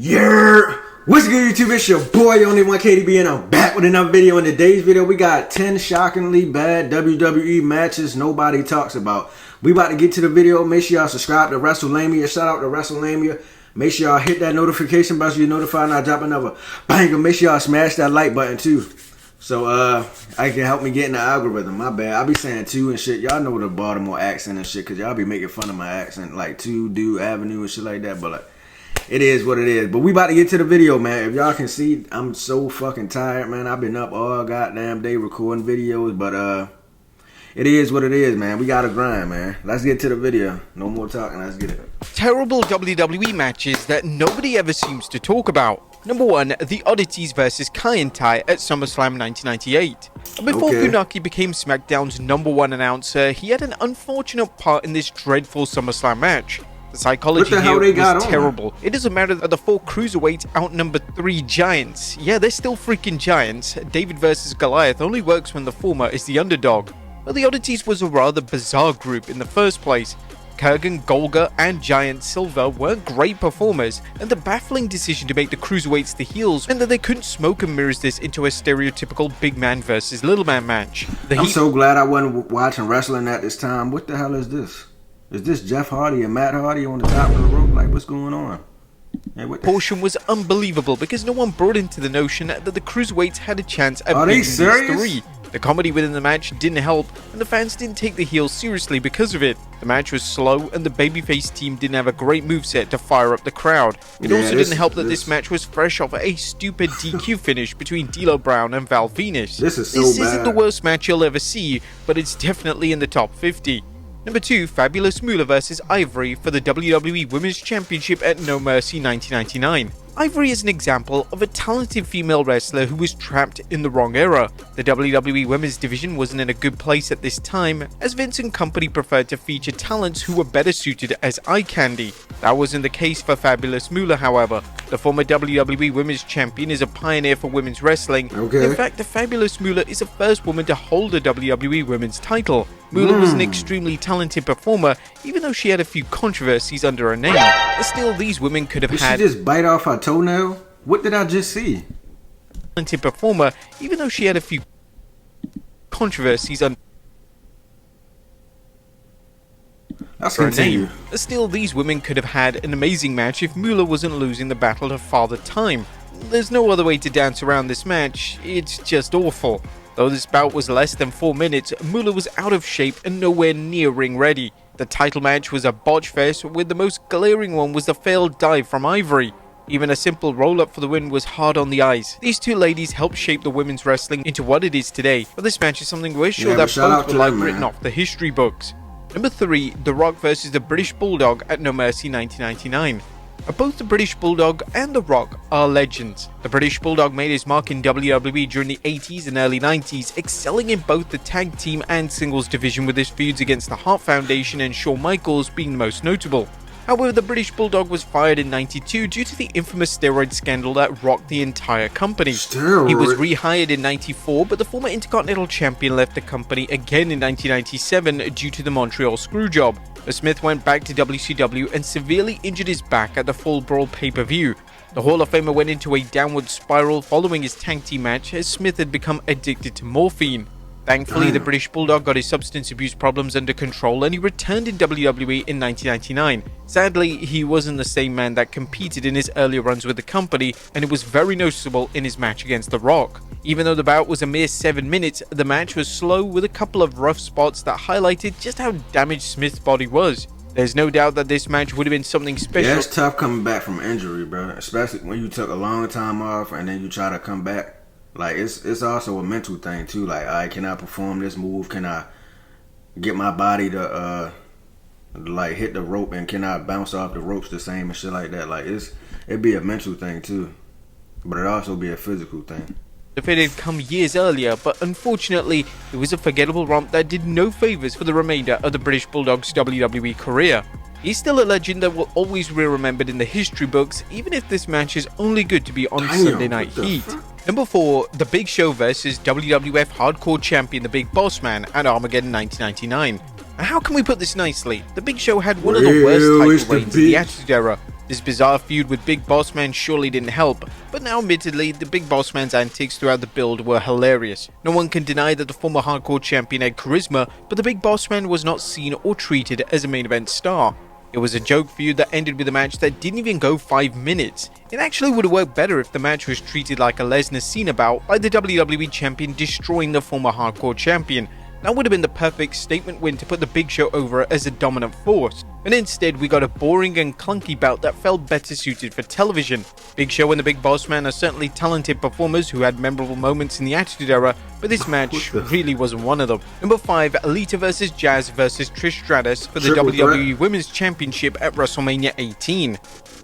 Yeah, what's good YouTube? It's your boy Only One KDB and I'm back with another video. In today's video we got 10 shockingly bad WWE matches nobody talks about. We about to get to the video. Make sure y'all subscribe to WrestleMania. Shout out to WrestleMania. Make sure y'all hit that notification bell so you're notified when I drop another banger. Make sure y'all smash that like button too, so I can help me get in the algorithm. My bad, I be saying two and shit. Y'all know the Baltimore accent and shit, cause y'all be making fun of my accent, like two Dude Avenue and shit like that. But like, it is what it is. But we about to get to the video, man. If y'all can see, I'm so fucking tired, man. I've been up all goddamn day recording videos, but it is what it is, man. We gotta grind, man. Let's get to the video. No more talking, let's get it. Terrible WWE matches that nobody ever seems to talk about. Number 1, The Oddities vs Kai and Tai at SummerSlam 1998. Before Funaki became SmackDown's #1 announcer, he had an unfortunate part in this dreadful SummerSlam match. The psychology here was terrible. It doesn't matter that the 4 cruiserweights outnumbered 3 giants. Yeah, they're still freaking giants. David versus Goliath only works when the former is the underdog. But the Oddities was a rather bizarre group in the first place. Kurgan, Golga, and Giant Silver weren't great performers, and the baffling decision to make the cruiserweights the heels meant that they couldn't smoke and mirrors this into a stereotypical big man versus little man match. I'm so glad I wasn't watching wrestling at this time. What the hell is this? Is this Jeff Hardy and Matt Hardy on the top of the rope? Like, what's going on? Hey, portion was unbelievable because no one brought into the notion that the cruiserweights had a chance at beating these 3. The comedy within the match didn't help, and the fans didn't take the heels seriously because of it. The match was slow, and the babyface team didn't have a great moveset to fire up the crowd. It also didn't help that this match was fresh off a stupid DQ finish between D'Lo Brown and Val Venis. This isn't the worst match you'll ever see, but it's definitely in the top 50. Number 2, Fabulous Moolah vs Ivory for the WWE Women's Championship at No Mercy 1999. Ivory is an example of a talented female wrestler who was trapped in the wrong era. The WWE Women's Division wasn't in a good place at this time, as Vince and company preferred to feature talents who were better suited as eye candy. That wasn't the case for Fabulous Moolah, however. The former WWE Women's Champion is a pioneer for women's wrestling. In fact, the Fabulous Moolah is the first woman to hold a WWE Women's title. Moolah was an extremely talented performer, even though she had a few controversies under her name. But still, these women could have had... Did she just bite off her toenail? What did I just see? Talented performer, even though she had a few controversies under her name. But still, these women could have had an amazing match if Moolah wasn't losing the battle to Father Time. There's no other way to dance around this match, it's just awful. Though this bout was less than 4 minutes, Moolah was out of shape and nowhere near ring ready. The title match was a botch fest, with the most glaring one was the failed dive from Ivory. Even a simple roll-up for the win was hard on the eyes. These 2 ladies helped shape the women's wrestling into what it is today, but this match is something we're sure that both would like written off the history books. Number 3, The Rock vs the British Bulldog at No Mercy 1999. Both the British Bulldog and The Rock are legends. The British Bulldog made his mark in WWE during the 80s and early 90s, excelling in both the tag team and singles division, with his feuds against the Hart Foundation and Shawn Michaels being the most notable. However, the British Bulldog was fired in '92 due to the infamous steroid scandal that rocked the entire company. He was rehired in '94, but the former Intercontinental Champion left the company again in 1997 due to the Montreal Screwjob. Smith went back to WCW and severely injured his back at the Fall Brawl pay-per-view. The Hall of Famer went into a downward spiral following his tag team match, as Smith had become addicted to morphine. Thankfully, the British Bulldog got his substance abuse problems under control and he returned in WWE in 1999. Sadly, he wasn't the same man that competed in his earlier runs with the company, and it was very noticeable in his match against The Rock. Even though the bout was a mere 7 minutes, the match was slow with a couple of rough spots that highlighted just how damaged Smith's body was. There's no doubt that this match would have been something special. Yeah, it's tough coming back from injury, bro. Especially when you took a long time off and then you try to come back. Like, it's also a mental thing too. Like, can I perform this move? Can I get my body to like hit the rope, and can I bounce off the ropes the same and shit like that? Like, it'd be a mental thing too, but it also be a physical thing. If it had come years earlier, but unfortunately, it was a forgettable romp that did no favors for the remainder of the British Bulldog's WWE career. He's still a legend that will always be remembered in the history books, even if this match is only good to be on Sunday Night Heat. Number 4, The Big Show vs WWF Hardcore Champion The Big Boss Man at Armageddon 1999. How can we put this nicely? The Big Show had one of the worst title reigns in the Attitude Era. This bizarre feud with Big Boss Man surely didn't help, but now admittedly, the Big Boss Man's antics throughout the build were hilarious. No one can deny that the former hardcore champion had charisma, but the Big Boss Man was not seen or treated as a main event star. It was a joke feud that ended with a match that didn't even go 5 minutes. It actually would have worked better if the match was treated like a Lesnar Cena bout by the WWE champion destroying the former hardcore champion. That would have been the perfect statement win to put the Big Show over as a dominant force. But instead, we got a boring and clunky bout that felt better suited for television. Big Show and the Big Boss Man are certainly talented performers who had memorable moments in the Attitude Era, but this match really wasn't one of them. Number 5, Alita vs. Jazz vs. Trish Stratus for the WWE Women's Championship at WrestleMania 18.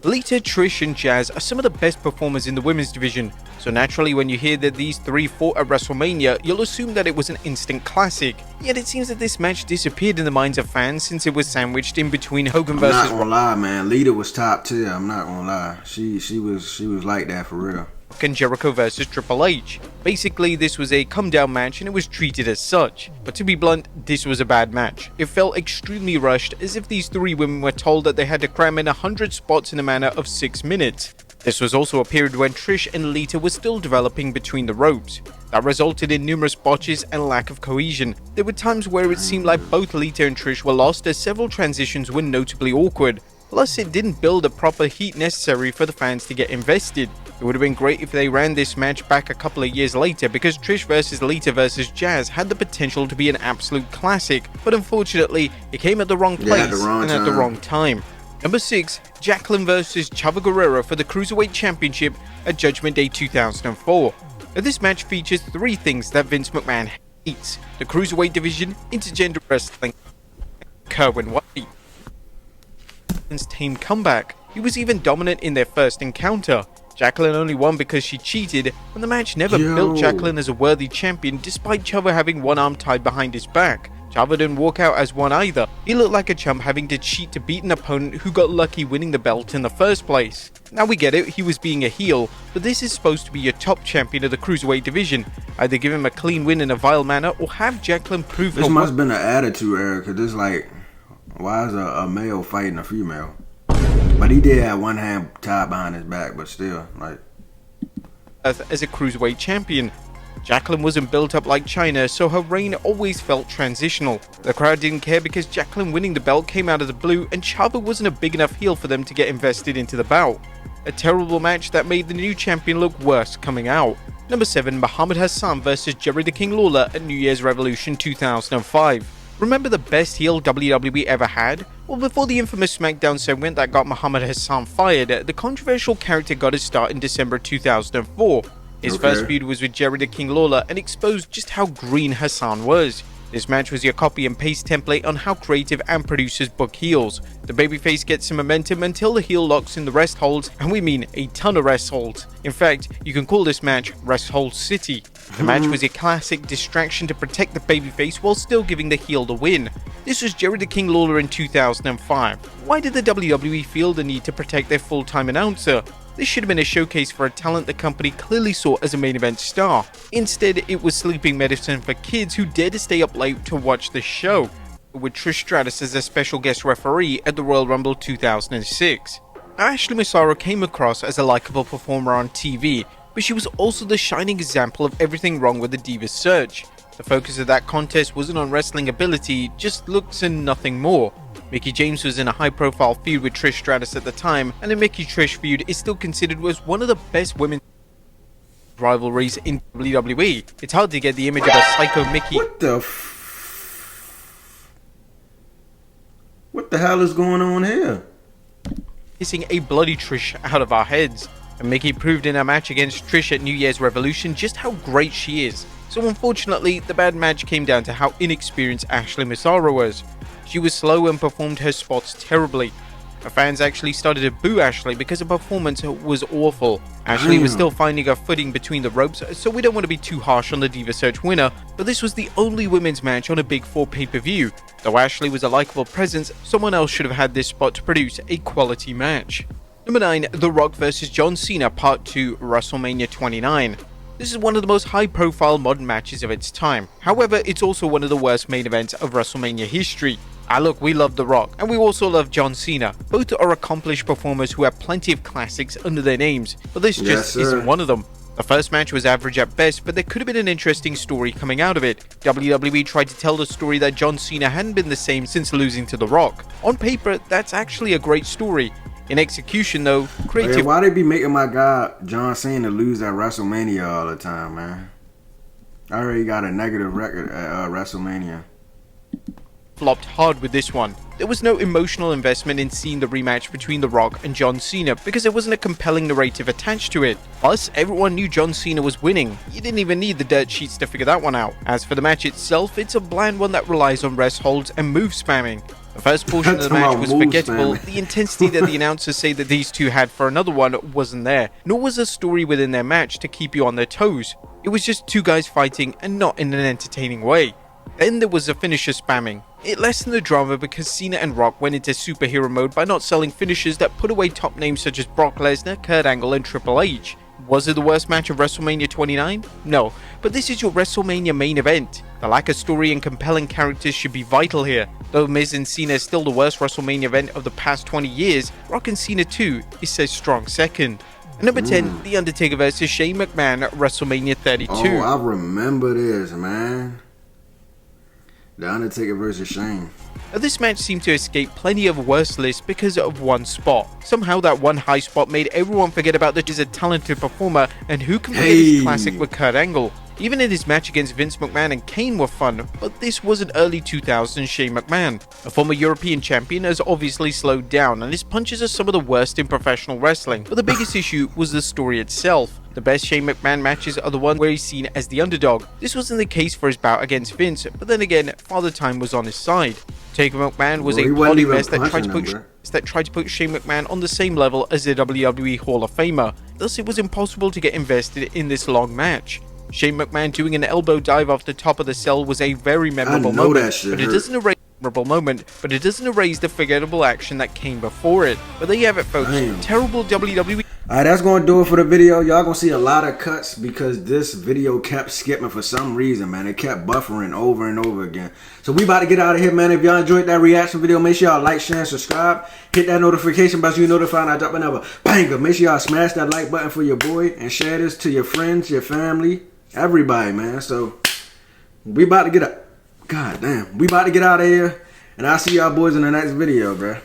Alita, Trish and Jazz are some of the best performers in the women's division, so naturally when you hear that these three fought at WrestleMania, you'll assume that it was an instant classic. Yet it seems that this match disappeared in the minds of fans since it was sandwiched in between Hogan versus... I'm not gonna lie, man. Lita was top tier. I'm not gonna lie. She was like that for real. And Jericho versus Triple H. Basically, this was a come-down match and it was treated as such. But to be blunt, this was a bad match. It felt extremely rushed, as if these three women were told that they had to cram in 100 spots in a manner of 6 minutes. This was also a period when Trish and Lita were still developing between the ropes. That resulted in numerous botches and lack of cohesion. There were times where it seemed like both Lita and Trish were lost, as several transitions were notably awkward. Plus, it didn't build the proper heat necessary for the fans to get invested. It would have been great if they ran this match back a couple of years later, because Trish vs. Lita vs. Jazz had the potential to be an absolute classic, but unfortunately, it came at the wrong place at the wrong time. Number 6, Jacqueline vs. Chava Guerrero for the Cruiserweight Championship at Judgment Day 2004. Now, this match features 3 things that Vince McMahon hates: the Cruiserweight division, intergender wrestling, and Kerwin White. Jacqueline's tame comeback. He was even dominant in their first encounter. Jacqueline only won because she cheated, and the match never built Jacqueline as a worthy champion, despite Chava having one arm tied behind his back. Chava didn't walk out as one either. He looked like a chump having to cheat to beat an opponent who got lucky winning the belt in the first place. Now we get it, he was being a heel, but this is supposed to be your top champion of the Cruiserweight division. Either give him a clean win in a vile manner, or have Jacqueline prove this must have been an attitude error, because it's like, why is a male fighting a female? But he did have one hand tied behind his back, but still, like... as a Cruiserweight champion. Jacqueline wasn't built up like China, so her reign always felt transitional. The crowd didn't care because Jacqueline winning the belt came out of the blue, and Chava wasn't a big enough heel for them to get invested into the bout. A terrible match that made the new champion look worse coming out. Number 7, Muhammad Hassan vs. Jerry the King Lawler at New Year's Revolution 2005. Remember the best heel WWE ever had? Well, before the infamous SmackDown segment that got Muhammad Hassan fired, the controversial character got his start in December 2004. His first feud was with Jerry the King Lawler and exposed just how green Hassan was. This match was your copy and paste template on how creative and producers book heels. The babyface gets some momentum until the heel locks in the rest holds, and we mean a ton of rest holds. In fact, you can call this match Rest Hold City. The match was a classic distraction to protect the babyface while still giving the heel the win. This was Jerry the King Lawler in 2005. Why did the WWE feel the need to protect their full-time announcer? This should have been a showcase for a talent the company clearly saw as a main event star. Instead, it was sleeping medicine for kids who dared to stay up late to watch the show, with Trish Stratus as a special guest referee at the Royal Rumble 2006. Now, Ashley Massaro came across as a likable performer on TV, but she was also the shining example of everything wrong with the Divas search. The focus of that contest wasn't on wrestling ability, just looks and nothing more. Mickie James was in a high-profile feud with Trish Stratus at the time, and the Mickie-Trish feud is still considered as one of the best women's rivalries in WWE. It's hard to get the image of a psycho Mickie. What the hell is going on here? Kissing a bloody Trish out of our heads. And Mickie proved in her match against Trish at New Year's Revolution just how great she is. So unfortunately, the bad match came down to how inexperienced Ashley Massaro was. She was slow and performed her spots terribly. Her fans actually started to boo Ashley because her performance was awful. Ashley was still finding her footing between the ropes, so we don't want to be too harsh on the Diva Search winner, but this was the only women's match on a Big 4 pay-per-view. Though Ashley was a likable presence, someone else should have had this spot to produce a quality match. Number 9, The Rock vs. John Cena Part 2, WrestleMania 29. This is one of the most high-profile modern matches of its time. However, it's also one of the worst main events of WrestleMania history. Look, we love The Rock, and we also love John Cena. Both are accomplished performers who have plenty of classics under their names, but this just isn't one of them. The first match was average at best, but there could have been an interesting story coming out of it. WWE tried to tell the story that John Cena hadn't been the same since losing to The Rock. On paper, that's actually a great story. In execution, though, creative... Hey, why they be making my guy John Cena lose at WrestleMania all the time, man? I already got a negative record at WrestleMania. Flopped hard with this one. There was no emotional investment in seeing the rematch between The Rock and John Cena because there wasn't a compelling narrative attached to it. Plus, everyone knew John Cena was winning. You didn't even need the dirt sheets to figure that one out. As for the match itself, it's a bland one that relies on rest holds and move spamming. The first portion of the match was forgettable. The intensity that the announcers say that these two had for another one wasn't there, nor was a story within their match to keep you on their toes. It was just two guys fighting and not in an entertaining way. Then there was the finisher spamming. It lessened the drama because Cena and Rock went into superhero mode by not selling finishers that put away top names such as Brock Lesnar, Kurt Angle and Triple H. Was it the worst match of WrestleMania 29? No, but this is your WrestleMania main event. The lack of story and compelling characters should be vital here. Though Miz and Cena is still the worst WrestleMania event of the past 20 years, Rock and Cena 2 is a strong second. And number 10, The Undertaker vs Shane McMahon at WrestleMania 32. Oh, I remember this, man. The Undertaker versus Shane. Now, this match seemed to escape plenty of worse lists because of one spot. Somehow that one high spot made everyone forget about that he's a talented performer, and who can forget his classic with Kurt Angle. Even in his match against Vince McMahon and Kane were fun, but this was an early 2000s Shane McMahon. A former European champion has obviously slowed down, and his punches are some of the worst in professional wrestling, but the biggest issue was the story itself. The best Shane McMahon matches are the ones where he's seen as the underdog. This wasn't the case for his bout against Vince, but then again, Father Time was on his side. Taker McMahon was a bloody mess that tried to put Shane McMahon on the same level as the WWE Hall of Famer. Thus, it was impossible to get invested in this long match. Shane McMahon doing an elbow dive off the top of the cell was a very memorable moment, but it doesn't erase the forgettable action that came before it. But there you have it, folks. Terrible WWE. Alright, that's going to do it for the video. Y'all going to see a lot of cuts because this video kept skipping for some reason, man. It kept buffering over and over again. So we about to get out of here, man. If y'all enjoyed that reaction video, make sure y'all like, share, and subscribe. Hit that notification bell so you notified when I drop another banger. Make sure y'all smash that like button for your boy and share this to your friends, your family, everybody, man. So we about to get up. God damn. We about to get out of here. And I'll see y'all boys in the next video, bruh.